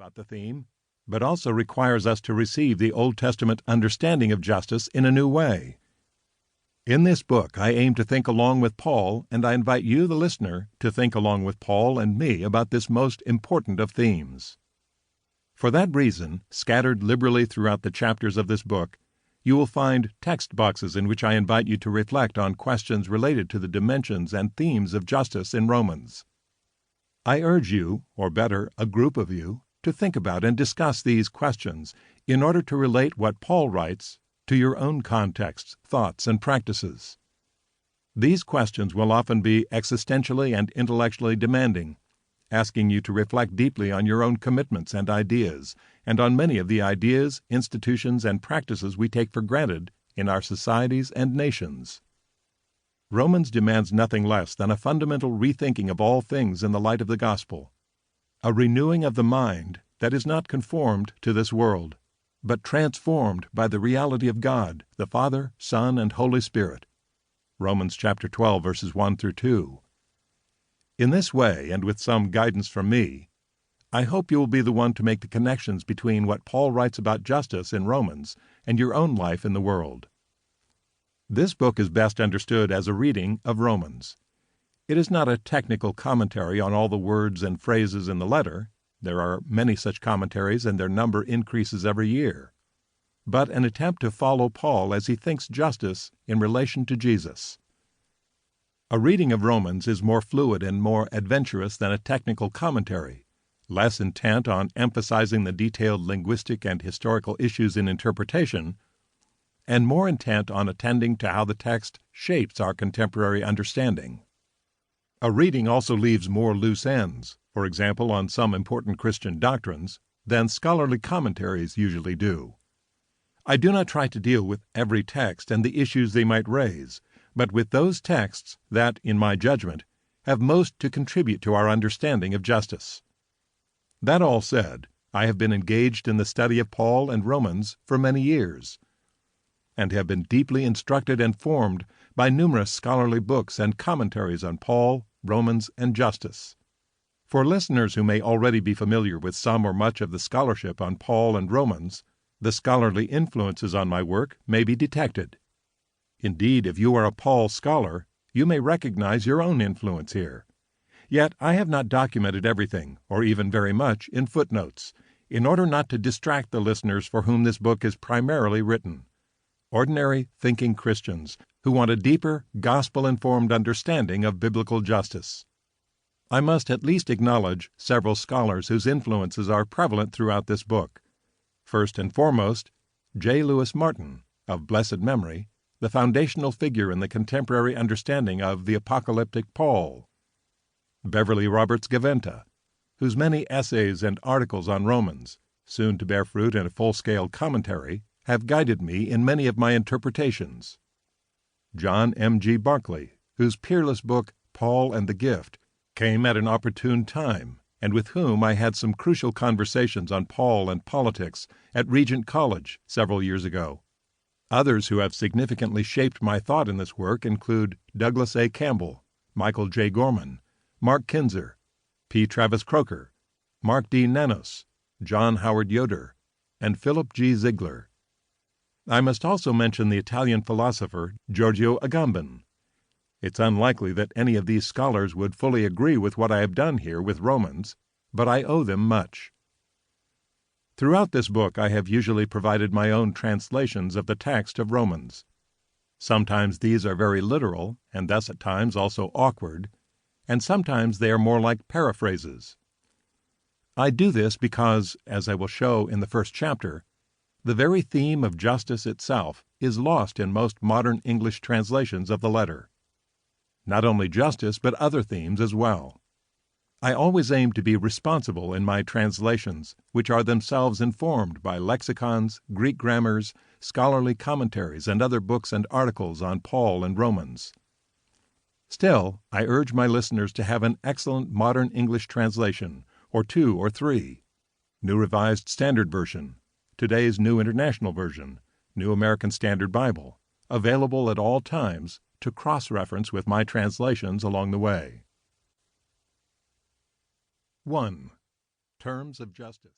about the theme, but also requires us to receive the Old Testament understanding of justice in a new way. In this book, I aim to think along with Paul, and I invite you, the listener, to think along with Paul and me about this most important of themes. For that reason, scattered liberally throughout the chapters of this book, you will find text boxes in which I invite you to reflect on questions related to the dimensions and themes of justice in Romans. I urge you, or better, a group of you, to think about and discuss these questions in order to relate what Paul writes to your own contexts, thoughts, and practices. These questions will often be existentially and intellectually demanding, asking you to reflect deeply on your own commitments and ideas, and on many of the ideas, institutions, and practices we take for granted in our societies and nations. Romans demands nothing less than a fundamental rethinking of all things in the light of the gospel, a renewing of the mind that is not conformed to this world, but transformed by the reality of God, the Father, Son, and Holy Spirit. Romans chapter 12, verses 1 through 2. In this way, and with some guidance from me, I hope you will be the one to make the connections between what Paul writes about justice in Romans and your own life in the world. This book is best understood as a reading of Romans. It is not a technical commentary on all the words and phrases in the letter. There are many such commentaries, and their number increases every year. But an attempt to follow Paul as he thinks justice in relation to Jesus. A reading of Romans is more fluid and more adventurous than a technical commentary, less intent on emphasizing the detailed linguistic and historical issues in interpretation, and more intent on attending to how the text shapes our contemporary understanding. A reading also leaves more loose ends, for example on some important Christian doctrines, than scholarly commentaries usually do. I do not try to deal with every text and the issues they might raise, but with those texts that, in my judgment, have most to contribute to our understanding of justice. That all said, I have been engaged in the study of Paul and Romans for many years, and have been deeply instructed and formed by numerous scholarly books and commentaries on Paul, Romans, and justice. For listeners who may already be familiar with some or much of the scholarship on Paul and Romans, the scholarly influences on my work may be detected. Indeed, if you are a Paul scholar, you may recognize your own influence here. Yet I have not documented everything, or even very much, in footnotes, in order not to distract the listeners for whom this book is primarily written. Ordinary, thinking Christians who want a deeper, gospel-informed understanding of biblical justice. I must at least acknowledge several scholars whose influences are prevalent throughout this book. First and foremost, J. Lewis Martin, of blessed memory, the foundational figure in the contemporary understanding of the apocalyptic Paul. Beverly Roberts Gaventa, whose many essays and articles on Romans, soon to bear fruit in a full-scale commentary, have guided me in many of my interpretations. John M. G. Barclay, whose peerless book, Paul and the Gift, came at an opportune time, and with whom I had some crucial conversations on Paul and politics at Regent College several years ago. Others who have significantly shaped my thought in this work include Douglas A. Campbell, Michael J. Gorman, Mark Kinzer, P. Travis Croker, Mark D. Nanos, John Howard Yoder, and Philip G. Ziegler. I must also mention the Italian philosopher Giorgio Agamben. It's unlikely that any of these scholars would fully agree with what I have done here with Romans, but I owe them much. Throughout this book I have usually provided my own translations of the text of Romans. Sometimes these are very literal, and thus at times also awkward, and sometimes they are more like paraphrases. I do this because, as I will show in the first chapter, the very theme of justice itself is lost in most modern English translations of the letter. Not only justice, but other themes as well. I always aim to be responsible in my translations, which are themselves informed by lexicons, Greek grammars, scholarly commentaries, and other books and articles on Paul and Romans. Still, I urge my listeners to have an excellent modern English translation, or 2 or 3, New Revised Standard Version, today's New International Version, New American Standard Bible, available at all times to cross-reference with my translations along the way. 1. Terms of justice.